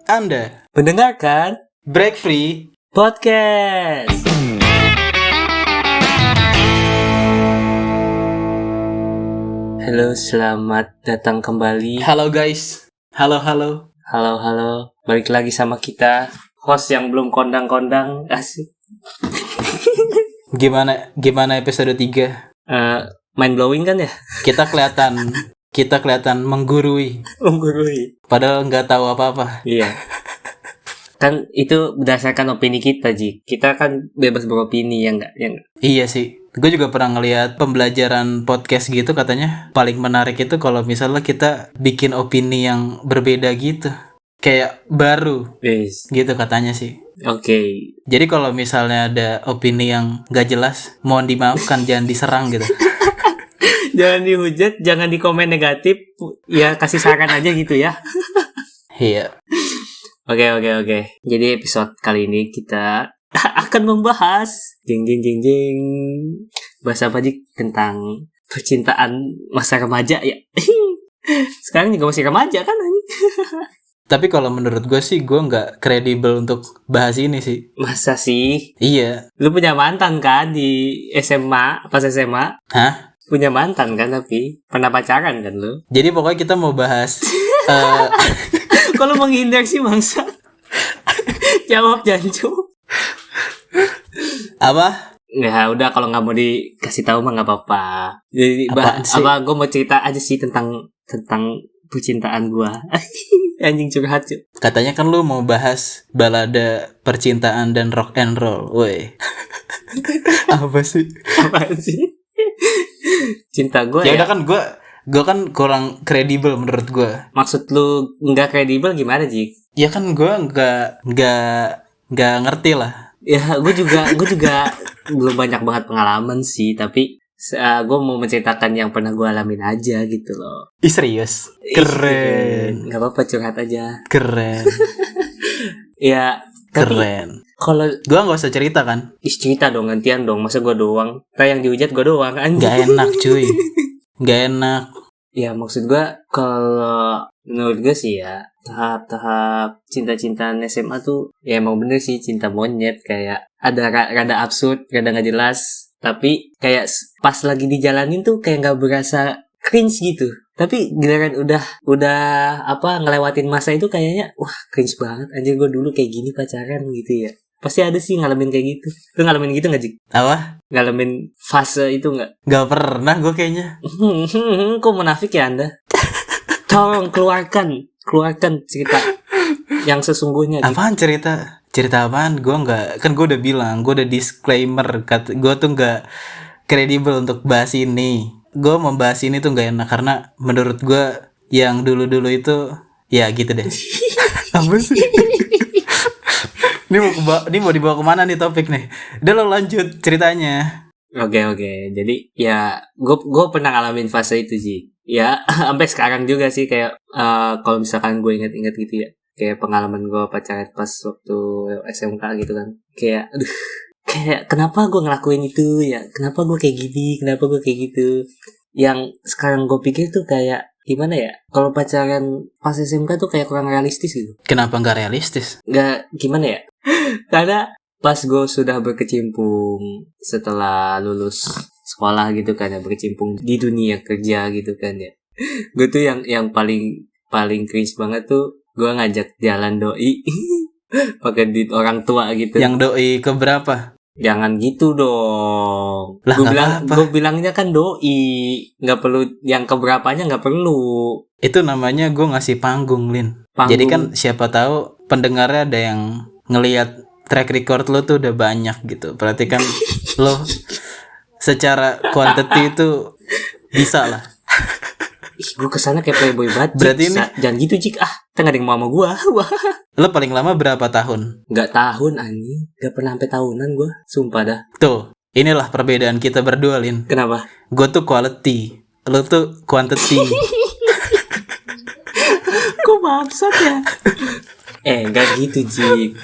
Anda mendengarkan Break Free podcast. Halo, selamat datang kembali. Halo guys. Halo. Halo. Balik lagi sama kita, host yang belum kondang-kondang. Asik. Gimana episode 3? Mind blowing kan ya? Kita kelihatan menggurui. Padahal nggak tahu apa-apa. Iya. Kan itu berdasarkan opini kita, Ji. Kita kan bebas beropini, ya enggak? Iya sih. Gue juga pernah ngeliat pembelajaran podcast gitu, katanya paling menarik itu kalau misalnya kita bikin opini yang berbeda gitu. Kayak baru. Yes. Gitu katanya sih. Oke. Jadi kalau misalnya ada opini yang gak jelas, mohon dimaafkan, jangan diserang gitu. Jangan dihujat, jangan di komen negatif. Ya kasih saran aja gitu ya. Iya. Oke. Jadi episode kali ini kita akan membahas jeng. Bahas apa Jik? Tentang percintaan masa remaja ya. Sekarang juga masih remaja kan? Tapi kalau menurut gue sih, gue nggak kredibel untuk bahas ini sih. Masa sih? Iya. Lu punya mantan kan di SMA, pas SMA? Hah? Punya mantan kan, tapi pernah pacaran kan lu? Jadi pokoknya kita mau bahas Kalau menghindar sih bangsa. Jawab jancu. apa? Ya udah, kalau nggak mau dikasih tahu mah nggak apa-apa. Jadi gue mau cerita aja sih tentang percintaan gue. Anjing curhat cuy. Katanya kan lu mau bahas balada percintaan dan rock and roll. Woi. Apa sih? Cinta gue ya. Ya udah kan gue kan kurang kredibel menurut gue. Maksud lu nggak kredibel gimana Jik? Ya kan gue nggak ngerti lah. Ya gue juga belum banyak banget pengalaman sih, tapi gue mau menceritakan yang pernah gue alamin aja gitu loh. Ih serius? Keren. Gak apa-apa, curhat aja. Keren. Ya tapi keren. Kalau gue nggak usah cerita kan? Cerita dong, gantian dong. Masa gue doang? Kayak yang dihujat gue doang kan? Gak enak cuy. Gak enak. Ya maksud gue, kalau menurut gue sih ya, tahap cinta-cintaan SMA tuh ya emang bener sih cinta monyet. Kayak ada rada absurd, rada gak jelas, tapi kayak pas lagi dijalanin tuh kayak gak berasa cringe gitu. Tapi giliran udah ngelewatin masa itu kayaknya wah cringe banget. Anjir, gue dulu kayak gini pacaran gitu ya. Pasti ada sih ngalamin kayak gitu. Lu ngalamin gitu gak Jik? Apa? Ngalamin fase itu gak? Gak pernah gue kayaknya. Kok munafik ya Anda? Tolong keluarkan cerita yang sesungguhnya gitu. Apaan cerita? Cerita apaan? Gue gak, kan gue udah bilang, gue udah disclaimer, gue tuh gak kredibel untuk bahas ini. Gue membahas ini tuh gak enak karena menurut gue yang dulu-dulu itu ya gitu deh. Apa sih? Ini mau dibawa kemana nih topik nih? Udah lo lanjut ceritanya. Oke. Jadi ya gue pernah ngalamin fase itu sih. Ya sampai sekarang juga sih, kayak kalau misalkan gue inget-inget gitu ya, kayak pengalaman gue pacaran pas waktu SMK gitu kan. Kayak aduh, kayak kenapa gue ngelakuin itu ya? Kenapa gue kayak gini? Kenapa gue kayak gitu? Yang sekarang gue pikir tuh kayak gimana ya? Kalau pacaran pas SMK tuh kayak kurang realistis gitu. Kenapa nggak realistis? Nggak gimana ya? Karena pas gue sudah berkecimpung setelah lulus sekolah gitu kan ya, berkecimpung di dunia kerja gitu kan ya, gue tuh yang paling cringe banget tuh gue ngajak jalan doi pakai duit orang tua gitu. Yang doi keberapa? Jangan gitu dong. Lah, gue bilangnya kan doi, nggak perlu yang keberapanya, nggak perlu. Itu namanya gue ngasih panggung, Lin. Panggung. Jadi kan siapa tahu pendengarnya ada yang ngelihat track record lo tuh udah banyak gitu. Berarti kan lo secara quantity itu bisa lah. Ih, gue kesana kayak playboy banget. Berarti ini jangan gitu Jik. Nggak ada yang mau sama gue. Lo paling lama berapa tahun? Nggak tahun anjing. Nggak pernah sampai tahunan gue. Sumpah dah. Tuh, inilah perbedaan kita berdua, Lin. Kenapa? Gue tuh quality, lo tuh quantity. Kok maksud ya? Gak gitu Jik.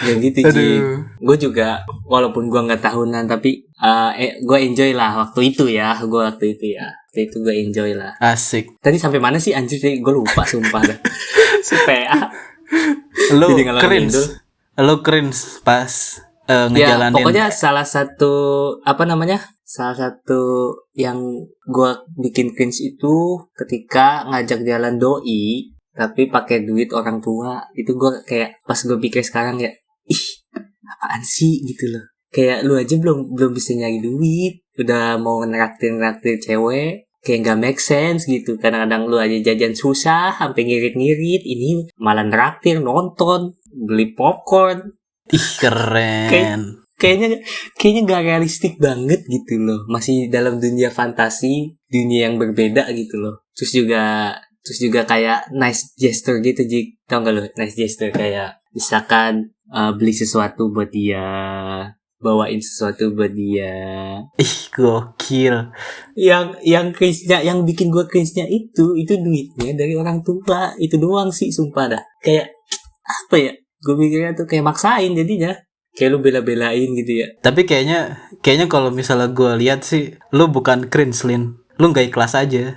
Gue juga walaupun gue gak tahunan, tapi gue enjoy lah waktu itu ya. Waktu itu gue enjoy lah. Asik. Tadi sampai mana sih anjir? Gue lupa sumpah dah. Si PA. Lu Jadi ngalor cringe. ngidul. Lu cringe pas Ya, ngejalanin. pokoknya salah satu apa namanya? Salah satu yang gua bikin cringe itu ketika ngajak jalan doi tapi pakai duit orang tua. Itu gua kayak pas gua pikir sekarang ya, ih, apaan sih gitu loh. Kayak lu aja belum belum bisa nyari duit, udah mau ngeraktir cewek. Kayak nggak make sense gitu. Kadang-kadang lu aja jajan susah, sampai ngirit-ngirit. Ini malah neraktir, nonton, beli popcorn. Ih, keren. Kayaknya kayaknya gak realistik banget gitu loh, masih dalam dunia fantasi, dunia yang berbeda gitu loh. Terus juga kayak nice gesture gitu, Jik, tau gak lo? Nice gesture kayak misalkan beli sesuatu buat dia, bawain sesuatu buat dia. Ih, gokil. Yang cringe-nya, yang bikin gue cringe-nya itu duitnya dari orang tua. Itu doang sih, sumpah dah. Kayak apa ya, gue mikirnya tuh kayak maksain jadinya, kayak lu bela-belain gitu ya. Tapi kayaknya kalau misalnya gue lihat sih, lu bukan cringe, Lin. Lu nggak ikhlas aja.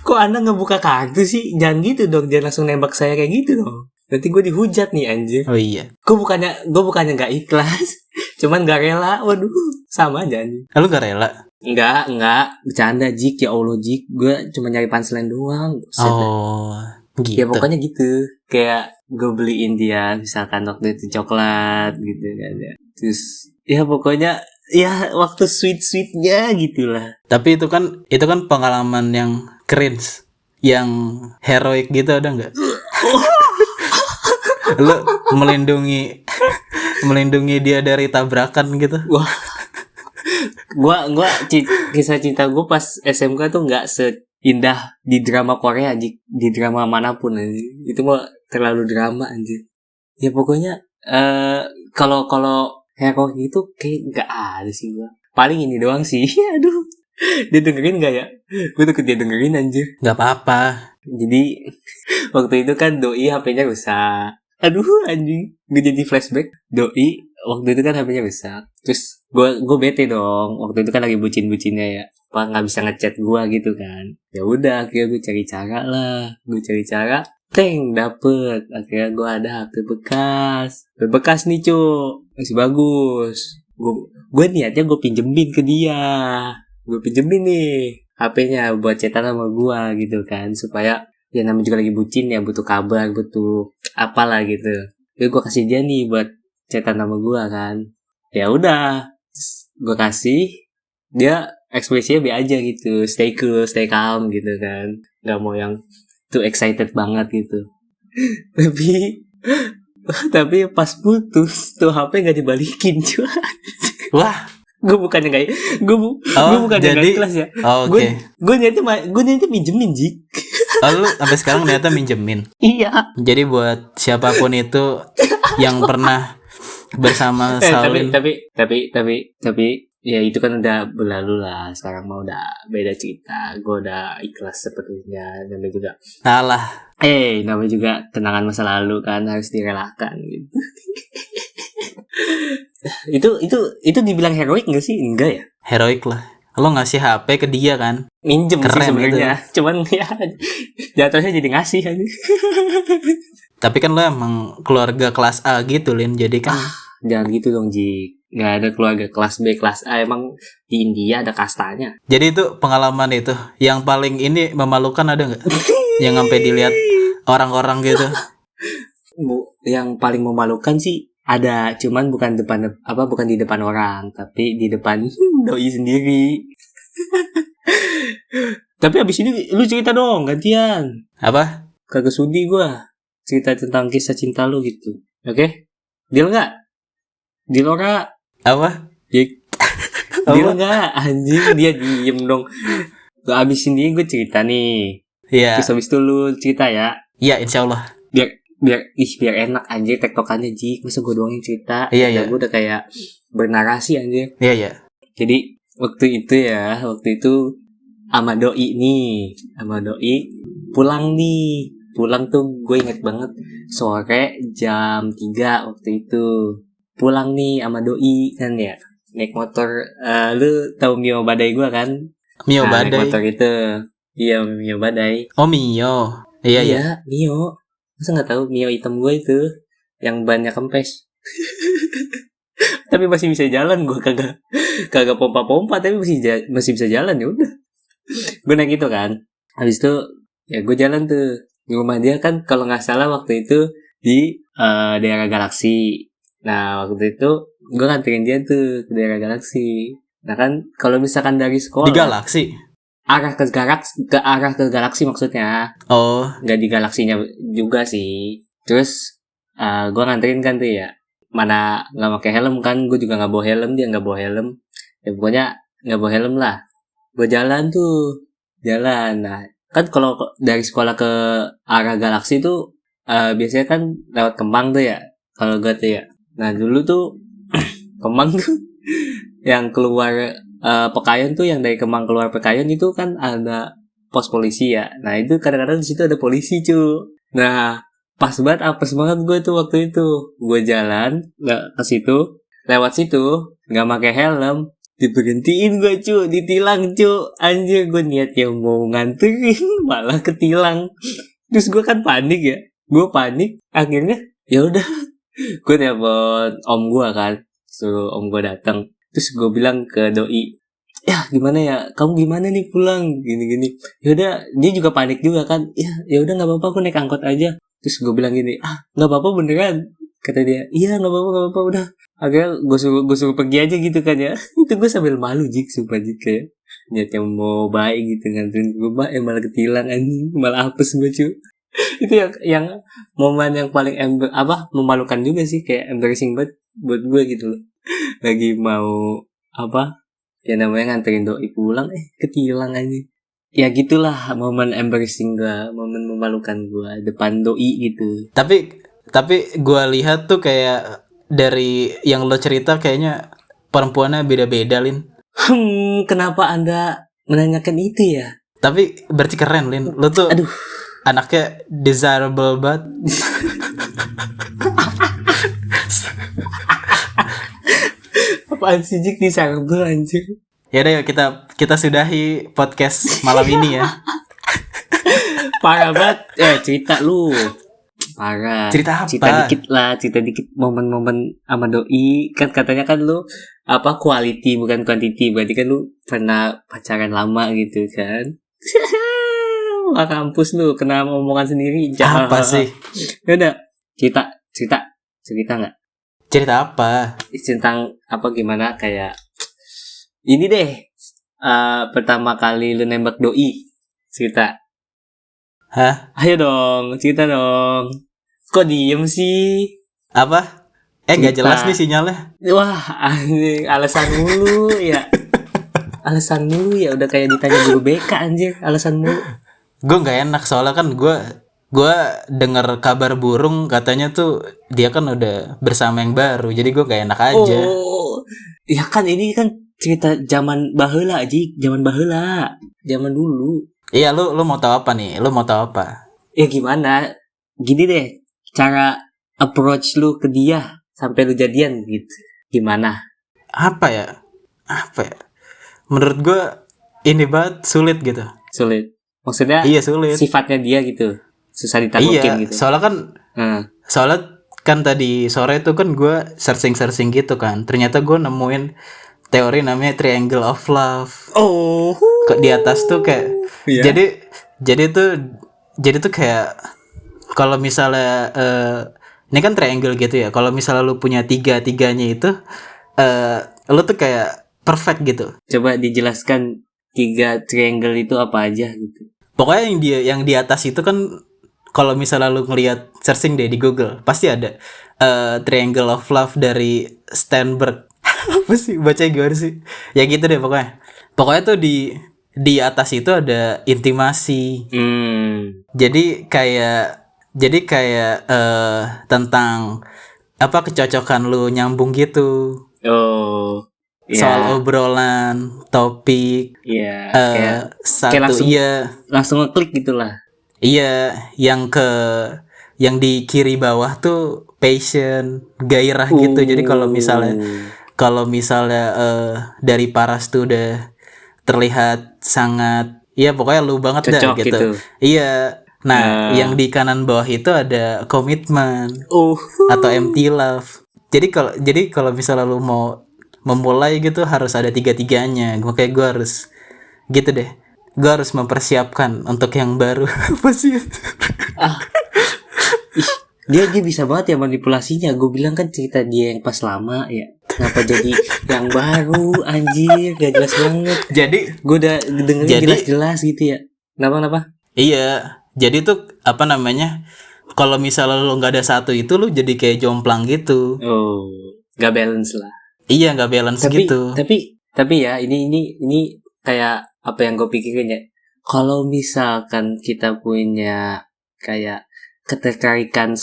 Kok Anda ngebuka kartu sih? Jangan gitu dong, jangan langsung nembak saya kayak gitu dong. Nanti gue dihujat nih anjir. Oh iya. Gue bukannya nggak ikhlas, cuman nggak rela. Waduh, sama aja anjir. Lu nggak rela? Enggak, bercanda, Jik, ya Allah, Jik. Gue cuma nyari punchline doang. Buset dah. Oh, gitu. Ya pokoknya gitu. Kayak gue beliin dia misalkan waktu itu coklat gitu kan ya. Terus ya pokoknya ya waktu sweet-sweetnya gitulah. Tapi itu kan pengalaman yang cringe, yang heroik gitu, ada nggak? Lu melindungi dia dari tabrakan gitu. Wah, kisah cinta gue pas SMK tuh nggak seindah di drama Korea, Jik. Di drama manapun anjir. Itu mah terlalu drama anjir. Ya pokoknya kalau hero gitu kayak nggak ada sih gue. Paling ini doang sih. Aduh, dia dengerin nggak ya? Gue takut dia dengerin anjir. Nggak apa-apa. Jadi waktu itu kan doi HP-nya rusak. Aduh anjing, gue jadi flashback. Doi waktu itu kan HP-nya rusak. Terus gue bete dong. Waktu itu kan lagi bucin-bucinnya ya. Apa nggak bisa ngechat gue gitu kan? Ya udah, akhirnya gue cari cara lah. Gue cari cara. Teng, dapet. Akhirnya gue ada HP bekas. HP bekas nih cu, masih bagus. Gue niatnya gue pinjemin ke dia. Gue pinjemin nih HP-nya buat chatan sama gua gitu kan, supaya ya namanya juga lagi bucin ya, butuh kabar, butuh apalah gitu. Jadi gua kasih dia nih buat chatan sama gua kan. Ya udah, gua kasih, dia ekspresinya be aja gitu, stay cool, stay calm gitu kan. Gak mau yang too excited banget gitu. tapi tapi pas putus tuh HP gak dibalikin cuy. Wah. Gue bukannya gak bukannya jadi, gak ikhlas ya. Oke. Gue niatnya minjemin, Jik. Oh, lu sampai sekarang ternyata minjemin. Iya. Jadi buat siapapun itu yang pernah bersama Salin. Tapi ya itu kan udah berlalu lah. Sekarang mau udah beda cerita. Gue udah ikhlas sepertinya. Namanya juga Salah. namanya juga kenangan masa lalu kan, harus direlakan gitu. itu dibilang heroik gak sih? Enggak ya? Heroik lah. Lo ngasih HP ke dia kan? Minjem Keren sih sebenarnya. Cuman ya jatuhnya jadi ngasih aja. Tapi kan lo emang keluarga kelas A gitu, Lin. Jadi kan Jangan gitu dong, Ji. Gak ada keluarga kelas B, kelas A. Emang di India ada kastanya. jadi itu pengalaman itu yang paling ini memalukan, ada nggak? Yang sampai dilihat orang-orang gitu. Yang paling memalukan sih ada, cuman bukan di depan orang, tapi di depan doi sendiri. Tapi abis ini lu cerita dong, gantian. Apa? Kagak sudi gua cerita tentang kisah cinta lu gitu. Oke? Deal gak? Deal ora? Apa? Jik. Deal gak? Anjing, dia diem dong. Abis ini gue cerita nih. Iya. Terus abis itu lu cerita ya. Iya, insya Allah. Biar enak anjir tektokannya, Jik. Masa gue doang yang cerita? Iya. Gue udah kayak bernarasi anjir. Iya. Jadi waktu itu sama doi pulang nih. Pulang tuh gue inget banget, sore jam 3 waktu itu. Pulang nih sama doi kan ya, naik motor. Lu tahu Mio Badai gue kan? Mio Naik Badai. motor itu Iya, Mio Badai. Oh Mio. Iya ya. Mio. Masa nggak tahu Mio hitam gue itu yang banyak kempes. Tapi masih bisa jalan gue, kagak kagak pompa-pompa tapi masih bisa jalan, ya udah. Gue naik itu kan. Habis itu ya gue jalan tuh. Rumah dia kan kalau nggak salah waktu itu di daerah Galaksi. Nah, waktu itu gue nganterin dia tuh ke daerah Galaksi. Nah kan kalau misalkan dari sekolah Di Galaksi. arah ke galaksi maksudnya, Oh, nggak di galaksinya juga sih. Terus gue nganterin kan tuh ya, mana nggak pakai helm kan, gue juga nggak bawa helm, dia nggak bawa helm, ya pokoknya nggak bawa helm lah. Gue jalan. Nah kan kalau dari sekolah ke arah galaksi tuh biasanya kan lewat Kemang tuh ya, kalau gue tuh ya. Nah dulu tuh Kemang tuh yang keluar Pekayon tuh, yang dari Kemang keluar Pekayon itu kan ada pos polisi ya. Nah itu kadang-kadang di situ ada polisi cu. Nah pas banget, apes banget gue tuh waktu itu. Gue jalan ke situ, lewat situ, nggak pakai helm, diberhentiin gue cu, ditilang cu. Anjir, gue niat yang mau nganterin malah ketilang. Terus gue kan panik ya, akhirnya ya udah gue telepon om gue kan, suruh om gue datang. Terus gue bilang ke doi, ya gimana ya, kamu gimana nih pulang gini. Yaudah, dia juga panik juga kan. Ya udah nggak apa-apa, aku naik angkot aja. Terus gue bilang gini, nggak apa-apa beneran, kata dia. Iya nggak apa-apa udah. Akhirnya gue suruh pergi aja gitu kan ya. Itu gue sambil malu jik, sumpah jik, kayak niatnya mau baik gitu nganterin gue, malah ketilang anjing, malah apes gue cu. Itu yang momen yang paling memalukan juga sih, kayak embarrassing banget buat gue gitu loh. Lagi mau ya namanya nganterin doi pulang, ketilang aja. Ya gitulah momen embarrassing gue, momen memalukan gue depan doi gitu. tapi gue lihat tuh kayak dari yang lo cerita kayaknya perempuannya beda-beda, Lin. Kenapa anda menanyakan itu ya? Tapi berarti keren, Lin. Lo tuh Aduh, anaknya desirable banget. apaan sih Jik, disanggup anjir. Ya udah, yuk kita sudahi podcast malam ini ya. Parah banget. Cerita lu. Parah. Cerita apa? Cerita dikit momen-momen sama doi. Kan katanya kan lu quality bukan quantity. Berarti kan lu pernah pacaran lama gitu kan. Wah, kampus lu kena omongan sendiri. Apa sih? Ya udah, cerita enggak? Cerita apa? Tentang gimana, kayak ini deh. Pertama kali lu nembak doi. Cerita. Hah? Ayo dong, cerita dong. Kok diem sih? Apa? Gak jelas nih sinyalnya. Wah, anjing, alasan mulu ya. Alasan mulu ya, udah kayak ditanya guru BK anjir, alasan mulu. Gue gak enak soalnya kan gue dengar kabar burung katanya tuh dia kan udah bersama yang baru, jadi gue gak enak aja. Oh, ya kan ini kan cerita zaman baheula aja, zaman dulu. Iya, lu mau tahu apa nih? Lu mau tahu apa? Ya gimana? Gini deh, cara approach lu ke dia sampai lu jadian gitu. Gimana? Apa ya? Menurut gue ini banget sulit gitu. Sulit. Maksudnya iya sulit. Sifatnya dia gitu. Susah ditaklukin gitu. Soalnya kan tadi sore tuh kan gue searching gitu kan. Ternyata gue nemuin teori namanya triangle of love. Oh. Di atas tuh kayak jadi tuh kayak kalau misalnya ini kan triangle gitu ya. Kalau misalnya lu punya tiganya itu lu tuh kayak perfect gitu. Coba dijelaskan 3 triangle itu apa aja gitu. Pokoknya yang di atas itu kan kalau misalnya lu ngelihat searching deh di Google pasti ada triangle of love dari Sternberg. Apa sih bacanya gimana sih? Ya gitu deh pokoknya. Pokoknya tuh di atas itu ada intimasi. Jadi kayak tentang kecocokan lu nyambung gitu. Oh. Soal obrolan, topik. Iya. Satu langsung ngeklik gitulah. Iya, yang di kiri bawah tuh passion, gairah gitu. Jadi kalau misalnya dari Paras tuh udah terlihat sangat Iya pokoknya lu banget dah Cocok gitu. gitu. Iya. Nah, Eh, yang di kanan bawah itu ada komitmen uh, atau empty love. Jadi kalau misalnya lu mau memulai gitu harus ada tiga-tiganya. Makanya gue harus gitu deh. Gue harus mempersiapkan untuk yang baru. Apa sih? ih, dia bisa banget ya manipulasinya. Gue bilang kan cerita dia yang pas lama ya. Kenapa jadi yang baru anjir, gak jelas banget. Jadi Gue udah dengerin Jadi- jelas-jelas gitu ya. Kenapa? iya. Jadi tuh apa namanya? Kalau misalnya lu nggak ada satu itu lu jadi kayak jomplang gitu. Oh, gak balance lah. Iya nggak balance Tapi gitu. tapi ya ini kayak apa yang gue pikirin ya. Kalau misalkan kita punya kayak ketertarikan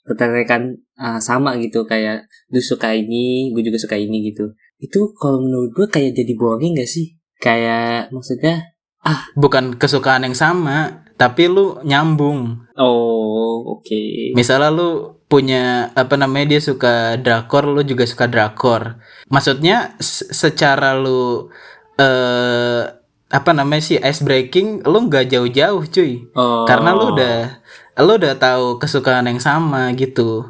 ketertarikan sama gitu, kayak lu suka ini, gue juga suka ini gitu. Itu kalau menurut gue kayak jadi boring gak sih? Kayak maksudnya, Bukan kesukaan yang sama, tapi lu nyambung. oh oke. Misalnya lu punya apa namanya dia suka drakor, lu juga suka drakor. Maksudnya secara lu apa namanya sih ice breaking, lu nggak jauh-jauh cuy. Oh, Karena lu udah tahu kesukaan yang sama gitu.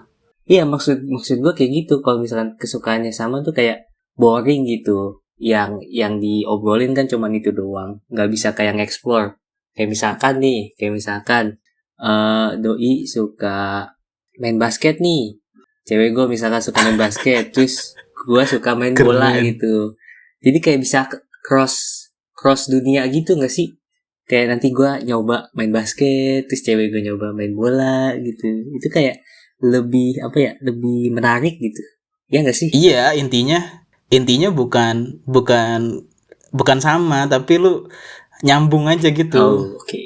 iya maksud gue kayak gitu. Kalau misalkan kesukaannya sama tuh kayak boring gitu. Yang diobrolin kan cuma itu doang. Nggak bisa kayak nge-explore. Kayak misalkan doi suka main basket nih. Cewek gue misalkan suka main basket, terus gue suka main bola Keren. gitu. Jadi kayak bisa cross dunia gitu nggak sih? Kayak nanti gue nyoba main basket, terus cewek gue nyoba main bola gitu. Itu kayak lebih apa ya, lebih menarik gitu. Ya nggak sih? Iya, intinya bukan sama, tapi lu nyambung aja gitu. Oh, oke.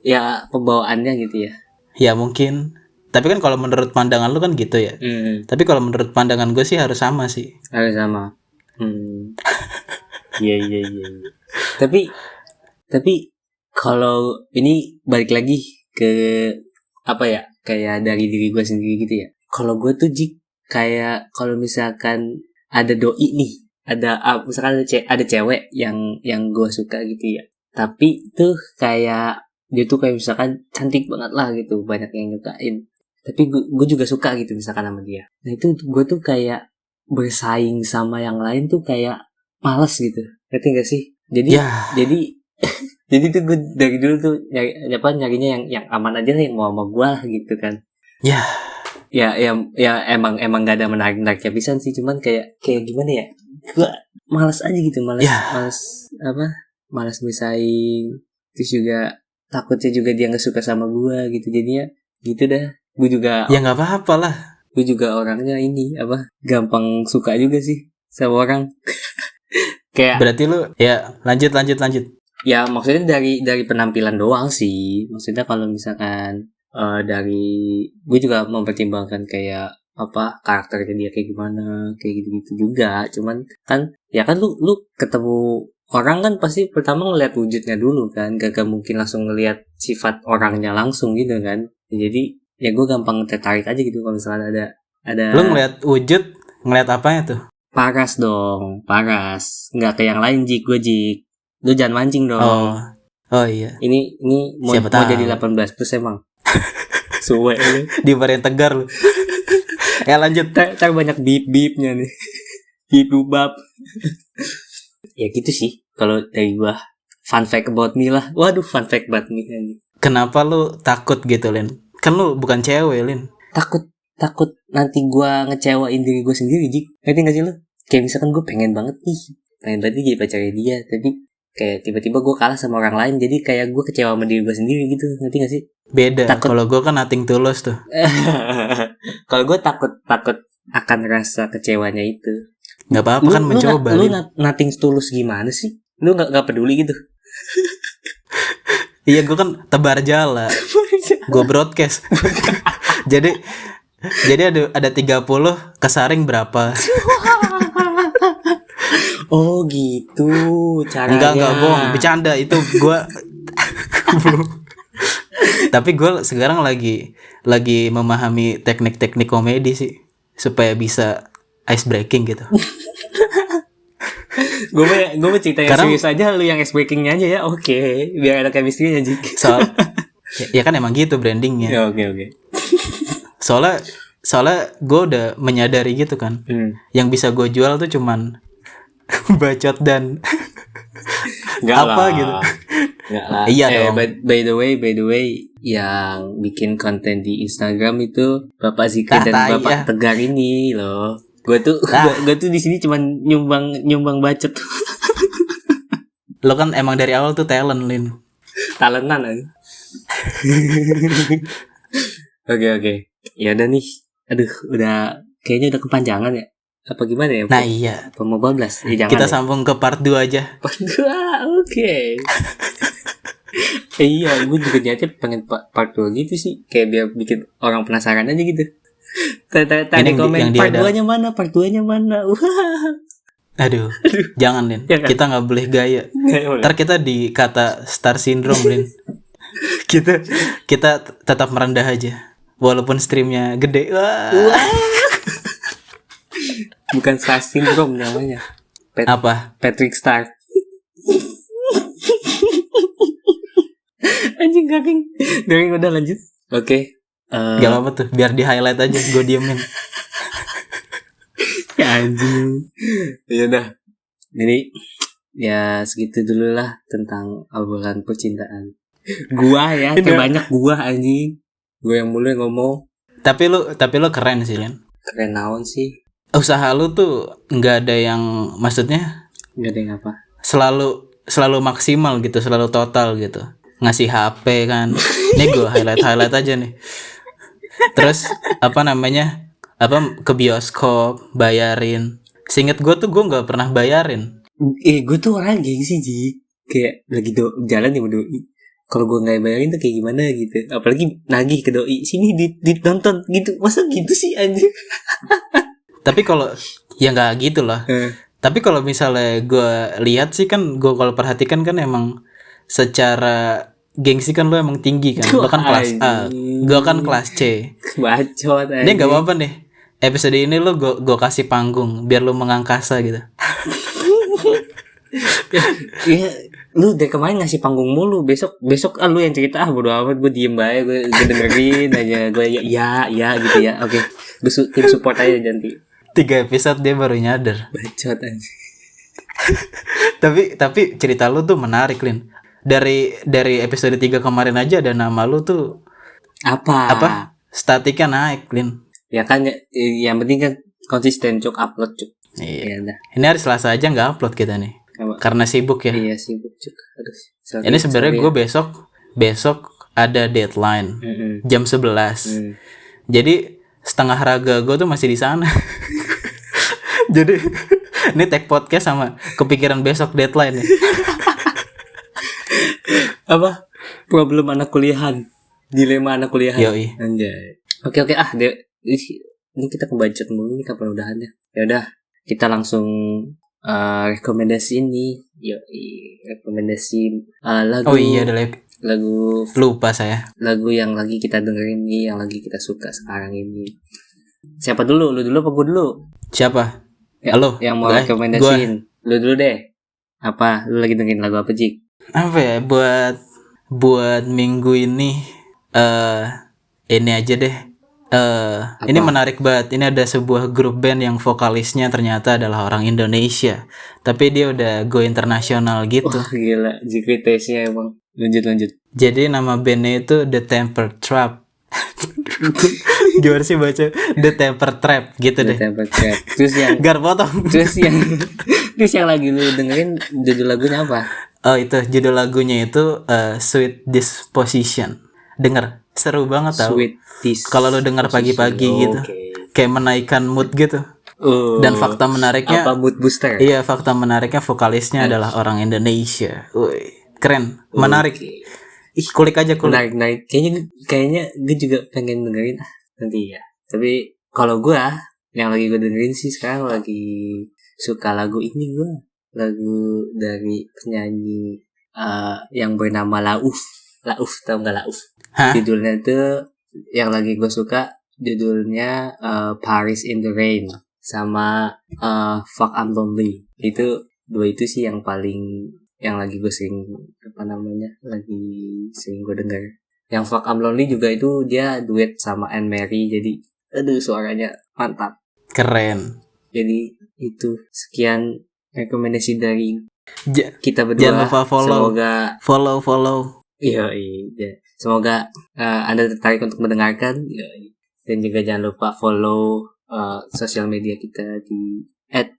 Ya pembawaannya gitu ya. Ya mungkin. Tapi kan kalau menurut pandangan lu kan gitu ya. Tapi kalau menurut pandangan gue sih harus sama sih. Harus sama. Iya. Tapi kalau ini balik lagi ke apa ya, kayak dari diri gue sendiri gitu ya. Kalau gue tuh kayak kalau misalkan ada doi nih, misalkan ada cewek yang gue suka gitu ya. Tapi tuh kayak dia tuh kayak misalkan cantik banget lah gitu, banyak yang nyukain. Tapi gue juga suka gitu misalkan sama dia. Nah itu gue tuh kayak bersaing sama yang lain tuh kayak males gitu. Ngerti gak sih? Jadi Ya. jadi tuh gue dari dulu tuh nyarinya yang aman aja lah, yang mau sama gue lah gitu kan. Ya. Ya emang gak ada menarik-menariknya pisan sih, cuman kayak gimana ya? Gue malas aja gitu, malas bersaing. Terus juga takutnya juga dia nggak suka sama gue gitu, jadinya gitu dah. Gue juga Ya nggak apa-apa lah. Gue juga orangnya ini gampang suka juga sih sama orang. Kayak Berarti lu ya lanjut. ya maksudnya dari penampilan doang sih. Maksudnya kalau misalkan dari gue juga mempertimbangkan kayak karakternya dia kayak gimana, kayak gitu-gitu juga. Cuman kan ya kan lu ketemu orang kan pasti pertama ngeliat wujudnya dulu kan, gak mungkin langsung ngeliat sifat orangnya langsung gitu kan. Jadi ya gue gampang tertarik aja gitu kalau misalnya ada. Lu ngeliat wujud, ngeliat apanya tuh? Paras dong, nggak kayak yang lain gue lu jangan mancing dong. Oh iya. Ini mau Siapa jadi tahu. 18 plus emang. Suwe lu. Di varian tegar lu. Ya lanjut. Ntar banyak bip-bipnya nih. Bip-bubap. Ya gitu sih kalau dari gua. Fun fact about me lah. Waduh, fun fact about me ini. Kenapa lu takut gitu, Lin? Kan lu bukan cewek, Lin. Takut nanti gua ngecewain diri gua sendiri, Jik. Ngerti gak sih lu? Kayak misalkan gua pengen banget jadi pacarnya dia, tapi kayak tiba-tiba gua kalah sama orang lain, jadi kayak gua kecewa sama diri gua sendiri gitu. Ngerti gak sih? Beda. Takut. Kalau gue kan nothing tulus tuh. Kalau gua takut akan rasa kecewanya itu. Nggak apa-apa kan mencoba. Lu Lin. nothing tulus gimana sih? Lu nggak peduli gitu? Iya gue kan tebar jala. Gue broadcast. jadi ada 30 kesaring berapa? Oh gitu caranya. Enggak bohong, bercanda itu gue. Tapi gue sekarang lagi memahami teknik-teknik komedi sih supaya bisa ice breaking gitu. Gue mau cerita yang Karena- serius aja, lu yang ice breakingnya aja ya. Oke, biar ada chemistry-nya Jik. soal ya kan emang gitu brandingnya. Ya, oke. Soalnya gue udah menyadari gitu kan. Yang bisa gue jual tuh cuman bacot dan Nggak apa lah. gitu. Nggak lah. Iya dong. By the way, yang bikin konten di Instagram itu Bapak Zikri dan tai, Bapak ya. Tegar ini loh. Gue tuh di sini cuman nyumbang bacot. Lo kan emang dari awal tuh talent, Lin. Talentan aja. Oke. Ya udah nih. Aduh, kayaknya udah kepanjangan ya. Apa gimana ya? Nah iya, Apa mau bablas? Ya, jangan kita deh. sambung ke part 2 aja. Oke. Iya, gue juga niatnya pengen part 2 gitu sih. Kayak biar bikin orang penasaran aja gitu. Tadi komen part 2-nya mana? Part 2-nya mana? Wah. Aduh. Jangan, Lin. Ya kan? Kita gak boleh gaya. Ntar kita dikata star syndrome, Lin. kita tetap merendah aja. Walaupun streamnya gede. Wah. Bukan star syndrome namanya. Apa? Patrick Star. Anjing garing udah lanjut. Oke. Gak apa-apa tuh, biar di highlight aja. Gue diemin. Ya anjing. Ya udah. Jadi ya segitu dulu lah tentang obrolan percintaan. Gua ya, kayak banyak gua anjing. Gua yang mulai ngomong. Tapi lu keren sih, Lin. Keren naon sih? Usaha lu tuh nggak ada yang, maksudnya Gak ada yang apa. selalu maksimal gitu, selalu total gitu. Ngasih HP kan. Nih gue highlight aja nih. Terus apa namanya? Ke bioskop bayarin. Seinget gue tuh gue nggak pernah bayarin. Gue tuh orang gengsi Ji. Kayak lagi jalan nih sama doi. Kalau gue nggak bayarin tuh kayak gimana gitu. Apalagi nagih ke doi. Sini ditonton gitu. Masa gitu sih anjing? Tapi kalau ya nggak gitu lah. Tapi kalau misalnya gue lihat sih kan, gue kalau perhatikan kan emang secara gengsi kan lo emang tinggi kan. Lo kan kelas A, gue kan kelas C. Bacot aja. Ini nggak apa-apa nih. Episode ini lo gue kasih panggung biar lo mengangkasa gitu. Iya, lu dari kemarin ngasih panggung mulu. Besok lu yang cerita, bodo amat, gue diem aja, gue dengerin aja, gue ya gitu ya. Oke, gue tim support aja nanti. 3 episode dia baru nyadar. Bacot aja. Tapi cerita lu tuh menarik, Lin. Dari episode 3 kemarin aja ada nama lu tuh Apa? Statiknya naik, Lin. Ya kan, yang penting kan konsisten cuk, upload cuk. Iya. Ya udah. Ini hari Selasa aja nggak upload kita nih. Apa? Karena sibuk ya. Iya sibuk cuk. Aduh. Ini sebenarnya gue besok ada deadline jam 11. Jadi setengah raga gue tuh masih di sana. Jadi ini tag podcast sama kepikiran besok deadline ya. Apa? Problem anak kuliahan. Dilema anak kuliahan. Yoi. Anjay. Oke ini kita kebacot mulu nih, kapan udahannya. Ya udah, kita langsung rekomendasi ini. Rekomendasi lagu. Oh iya, ada lagu lupa saya. Lagu yang lagi kita dengerin nih, yang lagi kita suka sekarang ini. Siapa dulu? Lu dulu apa gue dulu? Siapa? Ya, Halo. yang mau rekomendasiin. Lu dulu deh. Apa? Lu lagi dengerin lagu apa, Jik? Apa ya buat minggu ini ini aja deh. Ini menarik banget. Ini ada sebuah grup band yang vokalisnya ternyata adalah orang Indonesia, tapi dia udah go internasional gitu. Wah, gila, JKT-nya emang. Lanjut. Jadi nama bandnya itu The Temper Trap. Gimana sih baca? The Temper Trap gitu deh. Temper Trap. Terus yang Gar potong. terus yang lagi lu dengerin judul lagunya apa? Oh itu judul lagunya itu Sweet Disposition. Denger, seru banget tau. Sweet Disposition. Kalau lu denger pagi-pagi gitu, kayak menaikkan mood gitu. Dan fakta menariknya, apa mood booster? Iya, fakta menariknya vokalisnya adalah orang Indonesia. Wih, keren, menarik. Ih, kulik aja. Naik. Kayaknya gue juga pengen dengerin nanti ya. Tapi kalau gue yang lagi gue dengerin sih sekarang lagi suka lagu ini gue. Lagu dari penyanyi yang bernama Lauf, tau gak Lauf? Hah? Judulnya tuh yang lagi gue suka, judulnya Paris in the Rain sama Fuck I'm Lonely. Itu Dua itu sih yang paling, yang lagi gue sering lagi sering gue denger. Yang Fuck I'm Lonely juga itu dia duet sama Anne Mary, jadi aduh suaranya mantap. Keren. Jadi itu sekian rekomendasi dari kita berdua. Jangan lupa follow. Iya. Semoga Anda tertarik untuk mendengarkan. Dan juga jangan lupa follow sosial media kita di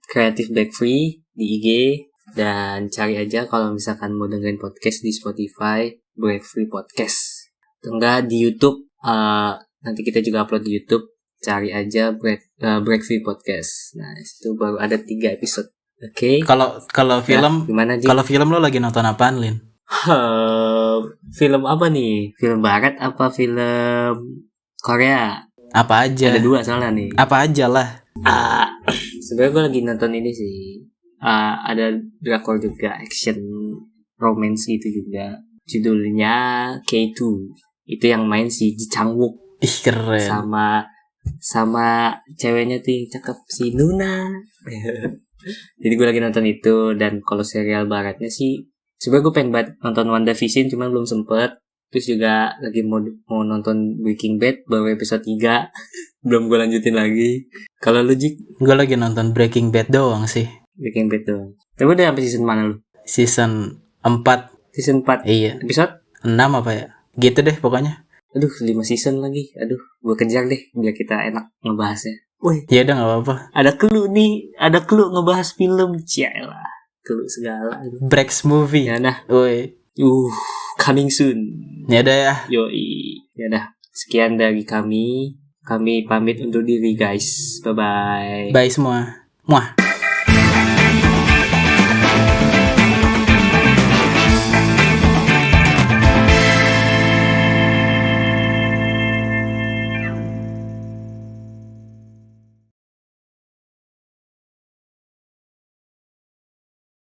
@creativebreakfree di IG, dan cari aja kalau misalkan mau dengerin podcast di Spotify, Breakfree Podcast. Atau enggak di YouTube, nanti kita juga upload di YouTube, cari aja Breakfree Podcast. Nah, itu baru ada 3 episode. Oke. Kalau film, gimana Ji? Kalau film lo lagi nonton apaan, Lin? Film apa nih? Film barat apa film Korea? Apa aja? Ada 2 soalnya nih. Apa aja lah. Sebenarnya gue lagi nonton ini sih. Ada drakor juga, action romance gitu juga. Judulnya K2. Itu yang main si Ji Chang-wook. Ih, keren. Sama ceweknya tuh yang cakep, si Nuna. Jadi gue lagi nonton itu. Dan kalau serial baratnya sih, sebenarnya gue pengen banget nonton WandaVision, cuman belum sempet. Terus juga lagi mau nonton Breaking Bad, baru episode 3. Belum gue lanjutin lagi. Kalau lu, Jik? Gue lagi nonton Breaking Bad doang sih. Breaking Bad doang. Tapi udah sampai season mana lu? Season 4. Season 4? Iya. Episode? 6 apa ya? Gitu deh pokoknya. Aduh, 5 season lagi. Aduh, gue kejar deh biar kita enak ngebahasnya. Wih, ya udah gak apa-apa. Ada clue nih. Ada clue ngebahas film. Cialah, clue segala. Breaks movie. Ya dah. Woi. Coming soon. Ya udah ya. Yoi. Ya dah. Sekian dari kami. Kami pamit undur diri, guys. Bye-bye. Bye semua. Muah.